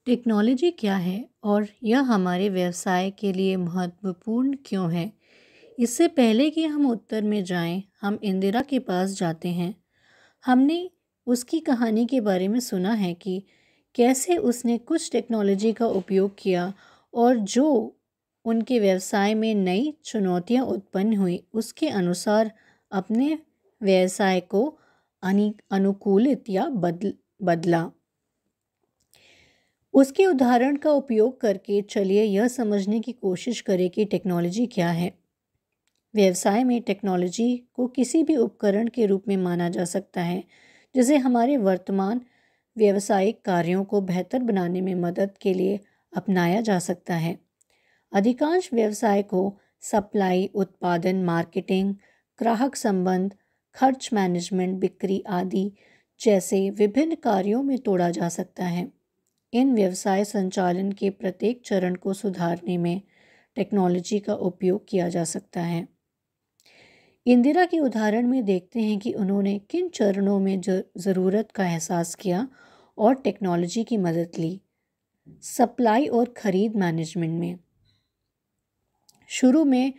Technology क्या है और यह हमारे व्यवसाय के लिए महत्वपूर्ण क्यों है? इससे पहले कि हम उत्तर में जाएं, हम इंदिरा के पास जाते हैं। हमने उसकी कहानी के बारे में सुना है कि कैसे उसने कुछ टेक्नोलॉजी का उपयोग किया और जो उनके व्यवसाय में नई चुनौतियां उत्पन्न हुई, उसके अनुसार अपने व्यवसाय को अनुकूलित या बदला। उसके उदाहरण का उपयोग करके चलिए यह समझने की कोशिश करें कि टेक्नोलॉजी क्या है। व्यवसाय में टेक्नोलॉजी को किसी भी उपकरण के रूप में माना जा सकता है जिसे हमारे वर्तमान व्यावसायिक कार्यों को बेहतर बनाने में मदद के लिए अपनाया जा सकता है। अधिकांश व्यवसाय को सप्लाई, उत्पादन, मार्केटिंग, ग्राहक संबंध, खर्च मैनेजमेंट, बिक्री आदि जैसे विभिन्न कार्यों में तोड़ा जा सकता है। इन व्यवसाय संचालन के प्रत्येक चरण को सुधारने में टेक्नोलॉजी का उपयोग किया जा सकता है। इंदिरा के उदाहरण में देखते हैं कि उन्होंने किन चरणों में ज़रूरत का एहसास किया और टेक्नोलॉजी की मदद ली। सप्लाई और ख़रीद मैनेजमेंट में शुरू में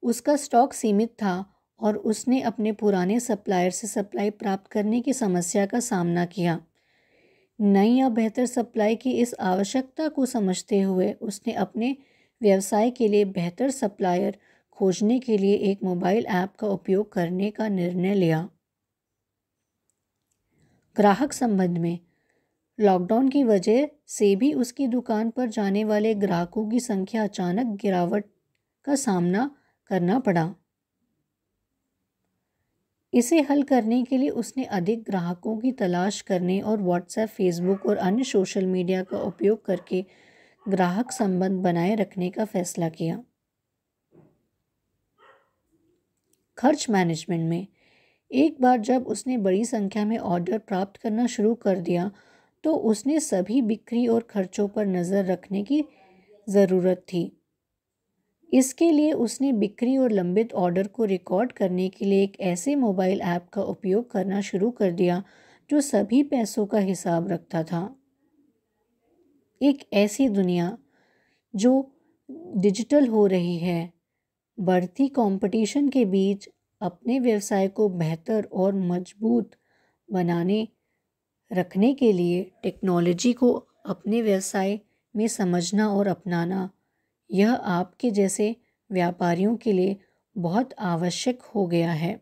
उसका स्टॉक सीमित था और उसने अपने पुराने सप्लायर से सप्लाई प्राप्त करने की समस्या का सामना किया। नई या बेहतर सप्लाई की इस आवश्यकता को समझते हुए उसने अपने व्यवसाय के लिए बेहतर सप्लायर खोजने के लिए एक मोबाइल ऐप का उपयोग करने का निर्णय लिया। ग्राहक संबंध में लॉकडाउन की वजह से भी उसकी दुकान पर जाने वाले ग्राहकों की संख्या अचानक गिरावट का सामना करना पड़ा। इसे हल करने के लिए उसने अधिक ग्राहकों की तलाश करने और व्हाट्सएप, फेसबुक और अन्य सोशल मीडिया का उपयोग करके ग्राहक संबंध बनाए रखने का फैसला किया। खर्च मैनेजमेंट में एक बार जब उसने बड़ी संख्या में ऑर्डर प्राप्त करना शुरू कर दिया तो उसने सभी बिक्री और खर्चों पर नज़र रखने की ज़रूरत थी। इसके लिए उसने बिक्री और लंबित ऑर्डर को रिकॉर्ड करने के लिए एक ऐसे मोबाइल ऐप का उपयोग करना शुरू कर दिया जो सभी पैसों का हिसाब रखता था। एक ऐसी दुनिया जो डिजिटल हो रही है, बढ़ती कंपटीशन के बीच अपने व्यवसाय को बेहतर और मजबूत बनाने रखने के लिए टेक्नोलॉजी को अपने व्यवसाय में समझना और अपनाना, यह आपके जैसे व्यापारियों के लिए बहुत आवश्यक हो गया है।